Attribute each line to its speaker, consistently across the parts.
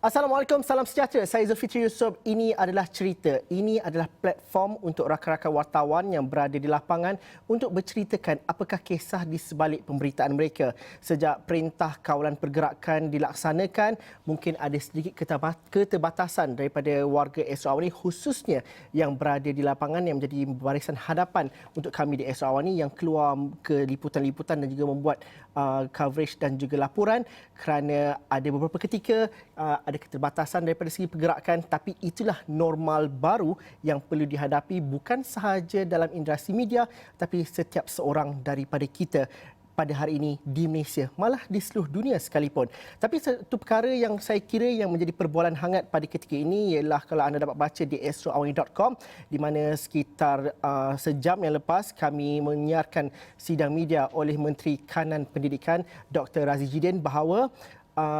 Speaker 1: Assalamualaikum, salam sejahtera. Saya Zulfikri Yusof. Ini adalah cerita. Ini adalah platform untuk rakan-rakan wartawan yang berada di lapangan untuk berceritakan apakah kisah di sebalik pemberitaan mereka. Sejak perintah kawalan pergerakan dilaksanakan, mungkin ada sedikit keterbatasan daripada warga Astro Awani, khususnya yang berada di lapangan yang menjadi barisan hadapan untuk kami di Astro Awani yang keluar ke liputan-liputan dan juga membuat coverage dan juga laporan, kerana ada beberapa ketika ada keterbatasan daripada segi pergerakan, tapi itulah normal baru yang perlu dihadapi bukan sahaja dalam industri media tapi setiap seorang daripada kita pada hari ini di Malaysia, malah di seluruh dunia sekalipun. Tapi satu perkara yang saya kira yang menjadi perbualan hangat pada ketika ini ialah kalau anda dapat baca di astroawani.com, di mana sekitar sejam yang lepas kami menyiarkan sidang media oleh Menteri Kanan Pendidikan Dr. Razi Jidin bahawa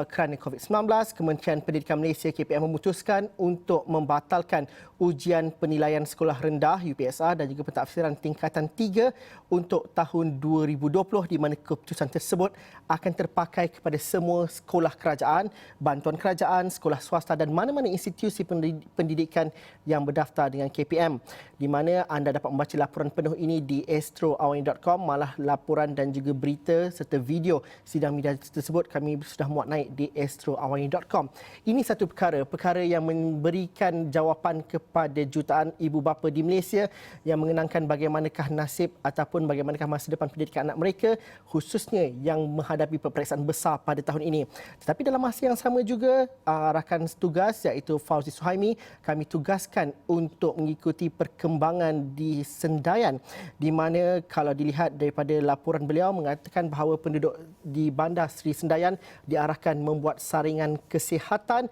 Speaker 1: kerana COVID-19, Kementerian Pendidikan Malaysia KPM memutuskan untuk membatalkan ujian penilaian sekolah rendah UPSR dan juga pentadbiran tingkatan 3 untuk tahun 2020, di mana keputusan tersebut akan terpakai kepada semua sekolah kerajaan, bantuan kerajaan, sekolah swasta dan mana-mana institusi pendidikan yang berdaftar dengan KPM. Di mana anda dapat membaca laporan penuh ini di astroawani.com, malah laporan dan juga berita serta video sidang media tersebut kami sudah muat naik di astroawani.com. Ini satu perkara yang memberikan jawapan kepada jutaan ibu bapa di Malaysia yang mengenangkan bagaimanakah nasib ataupun bagaimanakah masa depan pendidikan anak mereka, khususnya yang menghadapi peperiksaan besar pada tahun ini. Tetapi dalam masa yang sama juga, rakan tugas iaitu Fauzi Suhaimi kami tugaskan untuk mengikuti perkembangan di Sendayan, di mana kalau dilihat daripada laporan beliau mengatakan bahawa penduduk di Bandar Seri Sendayan diarahkan membuat saringan kesihatan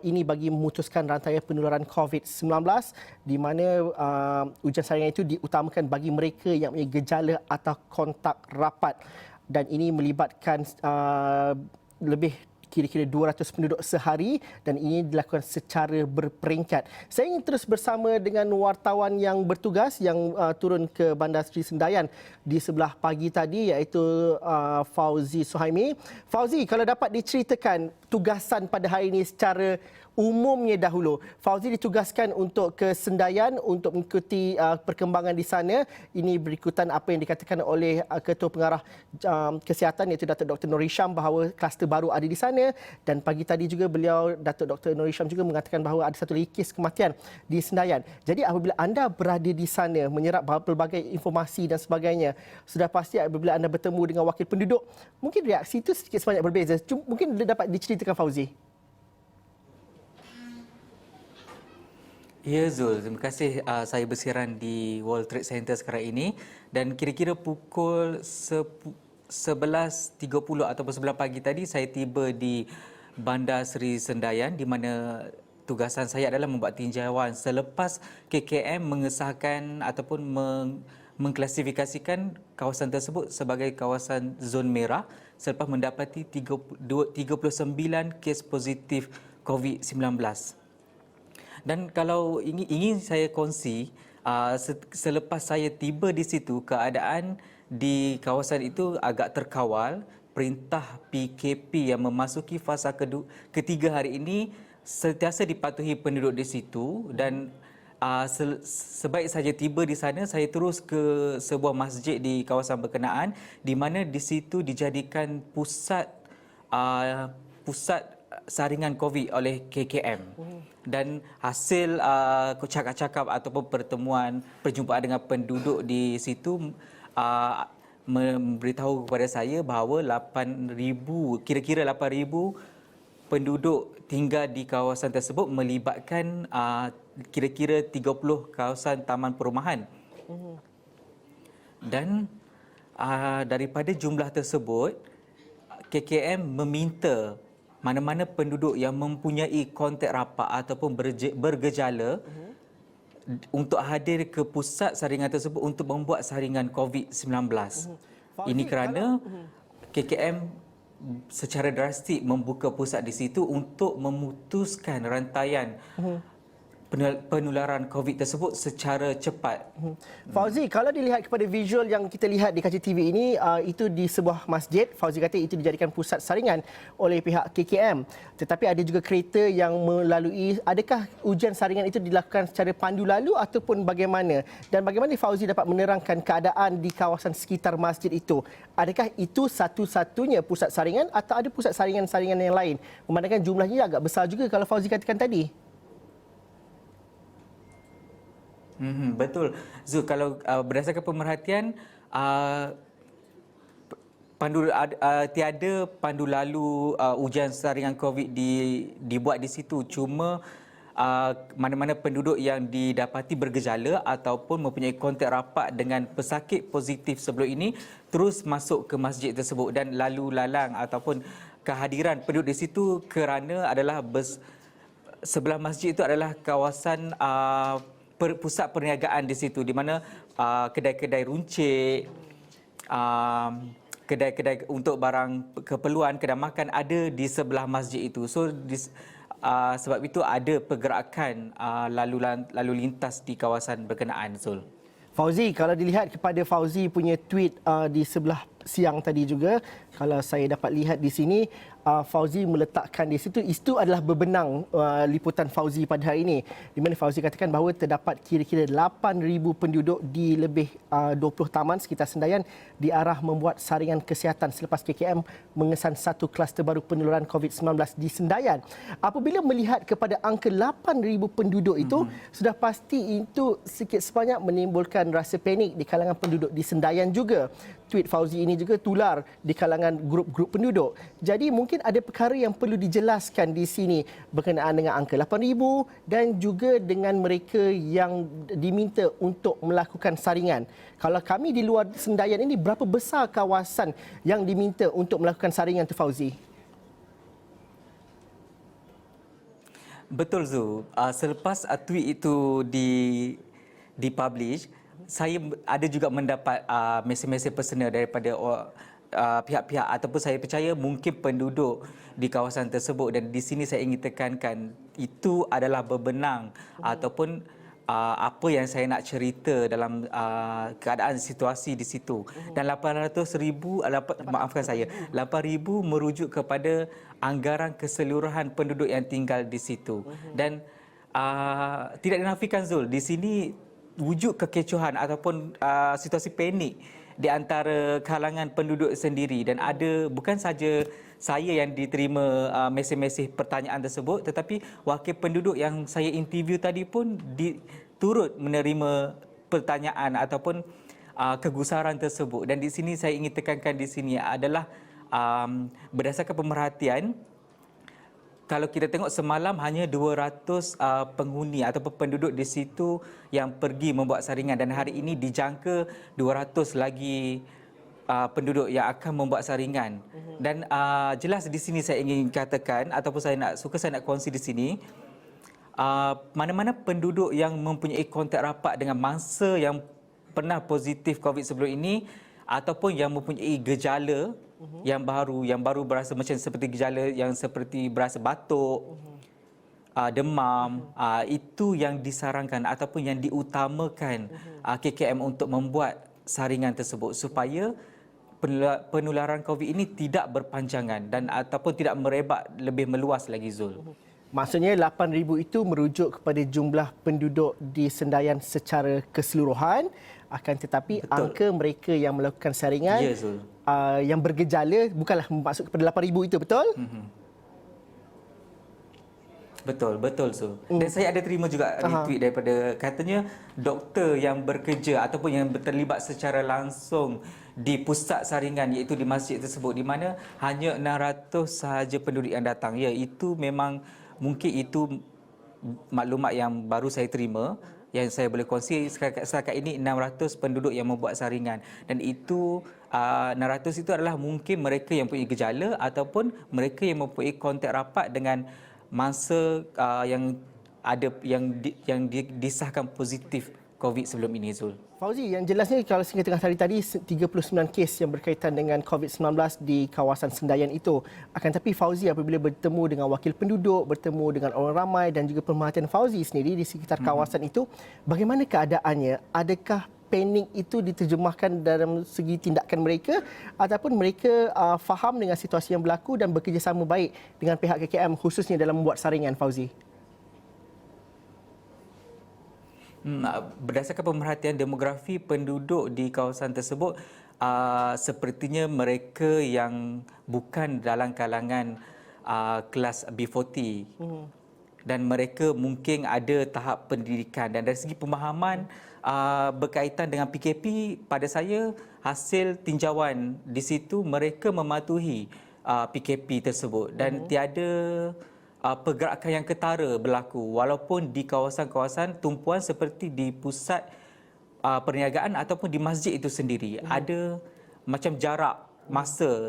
Speaker 1: ini bagi memutuskan rantaian penularan COVID-19, di mana ujian saringan itu diutamakan bagi mereka yang mempunyai gejala atau kontak rapat, dan ini melibatkan lebih kira-kira 200 penduduk sehari dan ini dilakukan secara berperingkat. Saya ingin terus bersama dengan wartawan yang bertugas yang turun ke Bandar Seri Sendayan di sebelah pagi tadi, iaitu Fauzi Suhaimi. Fauzi, kalau dapat diceritakan tugasan pada hari ini secara umumnya dahulu. Fauzi ditugaskan untuk ke Sendayan untuk mengikuti perkembangan di sana. Ini berikutan apa yang dikatakan oleh Ketua Pengarah Kesihatan iaitu Datuk Dr. Nur Hisham bahawa kluster baru ada di sana, dan pagi tadi juga beliau, Datuk Dr. Nur Hisham juga mengatakan bahawa ada satu lagi kes kematian di Sendayan. Jadi apabila anda berada di sana menyerap pelbagai informasi dan sebagainya, sudah pasti apabila anda bertemu dengan wakil penduduk, mungkin reaksi itu sedikit sebanyak berbeza. Mungkin dapat diceritakan Fauzi.
Speaker 2: Ya Zul, terima kasih saya bersiaran di World Trade Center sekarang ini, dan kira-kira pukul 11.30 ataupun 11 pagi tadi saya tiba di Bandar Seri Sendayan, di mana tugasan saya adalah membuat tinjauan selepas KKM mengesahkan ataupun mengklasifikasikan kawasan tersebut sebagai kawasan zon merah selepas mendapati 39 kes positif COVID-19. Dan kalau ingin saya kongsi, selepas saya tiba di situ, keadaan di kawasan itu agak terkawal. Perintah PKP yang memasuki fasa ketiga hari ini sentiasa dipatuhi penduduk di situ, dan sebaik saja tiba di sana, saya terus ke sebuah masjid di kawasan berkenaan, di mana di situ dijadikan pusat saringan COVID oleh KKM. Dan hasil cakap-cakap ataupun perjumpaan dengan penduduk di situ memberitahu kepada saya bahawa kira-kira 8,000 penduduk tinggal di kawasan tersebut, melibatkan kira-kira 30 kawasan taman perumahan. Dan daripada jumlah tersebut, KKM meminta mana-mana penduduk yang mempunyai kontak rapat ataupun bergejala untuk hadir ke pusat saringan tersebut untuk membuat saringan COVID-19. Ini kerana KKM secara drastik membuka pusat di situ untuk memutuskan rantaian penularan COVID tersebut secara cepat.
Speaker 1: Fauzi, kalau dilihat kepada visual yang kita lihat di kaca TV ini, itu di sebuah masjid. Fauzi kata itu dijadikan pusat saringan oleh pihak KKM. Tetapi ada juga kereta yang melalui. Adakah ujian saringan itu dilakukan secara pandu lalu ataupun bagaimana? Dan bagaimana Fauzi dapat menerangkan keadaan di kawasan sekitar masjid itu? Adakah itu satu-satunya pusat saringan atau ada pusat saringan-saringan yang lain? Memandangkan jumlahnya agak besar juga kalau Fauzi katakan tadi.
Speaker 2: Betul. Zul, kalau berdasarkan pemerhatian, tiada pandu lalu ujian saringan COVID dibuat di situ. Cuma mana-mana penduduk yang didapati bergejala ataupun mempunyai kontak rapat dengan pesakit positif sebelum ini terus masuk ke masjid tersebut, dan lalu lalang ataupun kehadiran penduduk di situ kerana adalah sebelah masjid itu adalah kawasan pusat perniagaan di situ, di mana kedai-kedai runcit, kedai-kedai untuk barang keperluan, kedai makan ada di sebelah masjid itu. So sebab itu ada pergerakan lalu lintas di kawasan berkenaan, Zul.
Speaker 1: Fauzi, kalau dilihat kepada Fauzi punya tweet di sebelah siang tadi juga, kalau saya dapat lihat di sini, Fauzi meletakkan di situ, itu adalah bebenang liputan Fauzi pada hari ini, di mana Fauzi katakan bahawa terdapat kira-kira 8,000 penduduk di lebih 20 taman sekitar Sendayan diarah membuat saringan kesihatan selepas KKM mengesan satu kluster baru penularan COVID-19 di Sendayan. Apabila melihat kepada angka 8,000 penduduk itu, sudah pasti itu sikit sebanyak menimbulkan rasa panik di kalangan penduduk di Sendayan juga. Tweet Fauzi ini juga tular di kalangan grup-grup penduduk. Jadi mungkin ada perkara yang perlu dijelaskan di sini berkenaan dengan angka 8,000 dan juga dengan mereka yang diminta untuk melakukan saringan. Kalau kami di luar Sendayan ini, berapa besar kawasan yang diminta untuk melakukan saringan tu, Fauzi?
Speaker 2: Betul, Zul. Selepas tweet itu dipublish, saya ada juga mendapat mesej-mesej personal daripada pihak-pihak, ataupun saya percaya mungkin penduduk di kawasan tersebut, dan di sini saya ingin tekankan itu adalah bebenang ataupun apa yang saya nak cerita dalam keadaan situasi di situ. Dan 800,000, maafkan saya, 8,000 merujuk kepada anggaran keseluruhan penduduk yang tinggal di situ. Dan tidak dinafikan, Zul, di sini wujud kekecohan ataupun situasi panik di antara kalangan penduduk sendiri, dan ada bukan saja saya yang diterima mesej-mesej pertanyaan tersebut, tetapi wakil penduduk yang saya interview tadi pun turut menerima pertanyaan ataupun kegusaran tersebut. Dan di sini saya ingin tekankan di sini adalah berdasarkan pemerhatian, kalau kita tengok semalam hanya 200 penghuni ataupun penduduk di situ yang pergi membuat saringan, dan hari ini dijangka 200 lagi penduduk yang akan membuat saringan. Dan jelas di sini saya ingin katakan ataupun saya nak kongsi di sini, mana-mana penduduk yang mempunyai kontak rapat dengan mangsa yang pernah positif COVID sebelum ini ataupun yang mempunyai gejala yang baru berasa macam seperti gejala yang seperti berasa batuk, demam, itu yang disarankan ataupun yang diutamakan KKM untuk membuat saringan tersebut supaya penularan COVID ini tidak berpanjangan dan ataupun tidak merebak lebih meluas lagi, Zul.
Speaker 1: Maksudnya 8,000 itu merujuk kepada jumlah penduduk di Sendayan secara keseluruhan, akan tetapi betul, angka mereka yang melakukan saringan yang bergejala bukanlah maksud kepada 8,000 itu, betul?
Speaker 2: Betul, Zul. Dan saya ada terima juga retweet daripada, katanya doktor yang bekerja ataupun yang terlibat secara langsung di pusat saringan iaitu di masjid tersebut, di mana hanya 600 sahaja penduduk yang datang. Ya, itu memang mungkin itu maklumat yang baru saya terima, yang saya boleh kongsi. Setakat ini 600 penduduk yang membuat saringan, dan itu 600 itu adalah mungkin mereka yang mempunyai gejala ataupun mereka yang mempunyai kontak rapat dengan mangsa yang disahkan positif COVID sebelum ini, Zul.
Speaker 1: Fauzi, yang jelasnya kalau sehingga tengah hari tadi 39 kes yang berkaitan dengan COVID-19 di kawasan Sendayan itu. Akan tapi Fauzi apabila bertemu dengan wakil penduduk, bertemu dengan orang ramai dan juga pemerhatian Fauzi sendiri di sekitar kawasan itu, bagaimana keadaannya? Adakah panik itu diterjemahkan dalam segi tindakan mereka ataupun mereka faham dengan situasi yang berlaku dan bekerjasama baik dengan pihak KKM khususnya dalam membuat saringan, Fauzi?
Speaker 2: Berdasarkan pemerhatian demografi penduduk di kawasan tersebut, sepertinya mereka yang bukan dalam kalangan kelas B40 dan mereka mungkin ada tahap pendidikan, dan dari segi pemahaman berkaitan dengan PKP, pada saya hasil tinjauan di situ mereka mematuhi PKP tersebut dan tiada pergerakan yang ketara berlaku walaupun di kawasan-kawasan tumpuan seperti di pusat perniagaan ataupun di masjid itu sendiri ada macam jarak masa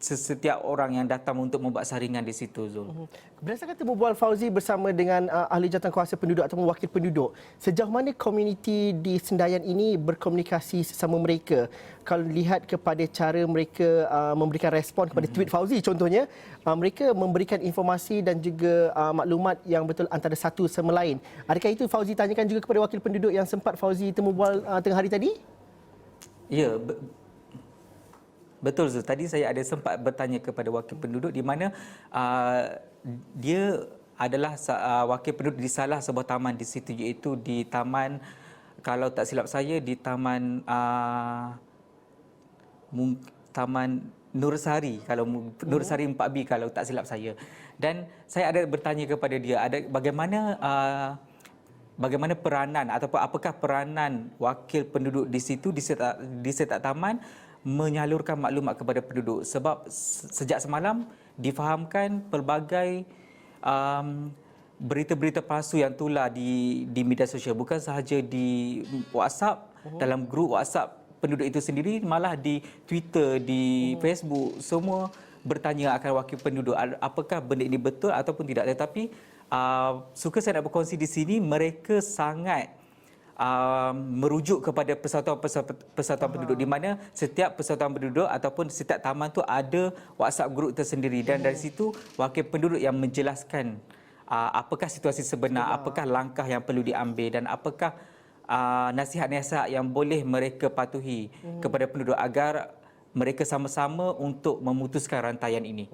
Speaker 2: setiap orang yang datang untuk membuat saringan di situ, Zul.
Speaker 1: Berdasarkan temu bual Fauzi bersama dengan ahli jawatankuasa penduduk ataupun wakil penduduk, sejauh mana komuniti di Sendayan ini berkomunikasi sesama mereka? Kalau lihat kepada cara mereka memberikan respon kepada tweet Fauzi contohnya, mereka memberikan informasi dan juga maklumat yang betul antara satu sama lain. Adakah itu Fauzi tanyakan juga kepada wakil penduduk yang sempat Fauzi temu bual tengah hari tadi?
Speaker 2: Ya, betul, Zul. Tadi saya ada sempat bertanya kepada wakil penduduk di mana dia adalah wakil penduduk di salah sebuah taman di situ, iaitu di taman, kalau tak silap saya, di taman Taman Nursari, kalau Nursari 4B kalau tak silap saya. Dan saya ada bertanya kepada dia bagaimana peranan ataupun apakah peranan wakil penduduk di situ di setiap taman menyalurkan maklumat kepada penduduk, sebab sejak semalam difahamkan pelbagai berita-berita palsu yang tular di media sosial, bukan sahaja di WhatsApp, dalam grup WhatsApp penduduk itu sendiri, malah di Twitter, di Facebook, semua bertanya akan wakil penduduk apakah benda ini betul ataupun tidak. Tetapi suka saya nak berkongsi di sini, mereka sangat merujuk kepada persatuan penduduk, di mana setiap persatuan penduduk ataupun setiap taman tu ada WhatsApp group tersendiri, dan dari situ wakil penduduk yang menjelaskan apakah situasi sebenar, apakah langkah yang perlu diambil dan apakah nasihat-nasihat yang boleh mereka patuhi kepada penduduk agar mereka sama-sama untuk memutuskan rantaian ini.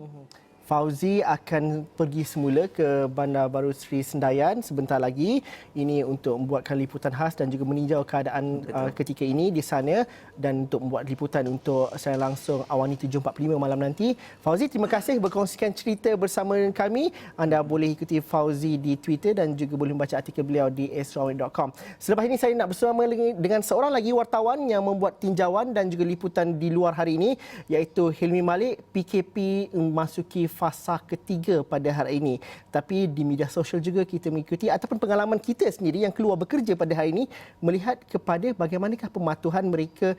Speaker 1: Fauzi akan pergi semula ke Bandar Baru Seri Sendayan sebentar lagi. Ini untuk membuatkan liputan khas dan juga meninjau keadaan ketika ini di sana dan untuk membuat liputan untuk saya langsung Awani 745 malam nanti. Fauzi, terima kasih berkongsikan cerita bersama kami. Anda boleh ikuti Fauzi di Twitter dan juga boleh membaca artikel beliau di asrawani.com. Selepas ini saya nak bersama dengan seorang lagi wartawan yang membuat tinjauan dan juga liputan di luar hari ini, iaitu Hilmi Malik. PKP memasuki fasa ketiga pada hari ini. Tapi di media sosial juga kita mengikuti ataupun pengalaman kita sendiri yang keluar bekerja pada hari ini melihat kepada bagaimanakah pematuhan mereka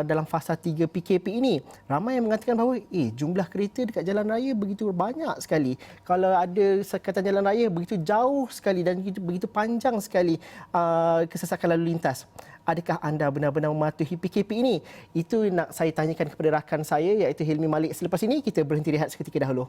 Speaker 1: dalam fasa 3 PKP ini. Ramai yang mengatakan bahawa jumlah kereta dekat jalan raya begitu banyak sekali. Kalau ada sekatan jalan raya begitu jauh sekali dan begitu panjang sekali kesesakan lalu lintas. Adakah anda benar-benar mematuhi PKP ini? Itu nak saya tanyakan kepada rakan saya iaitu Hilmi Malik. Selepas ini kita berhenti rehat seketika dahulu.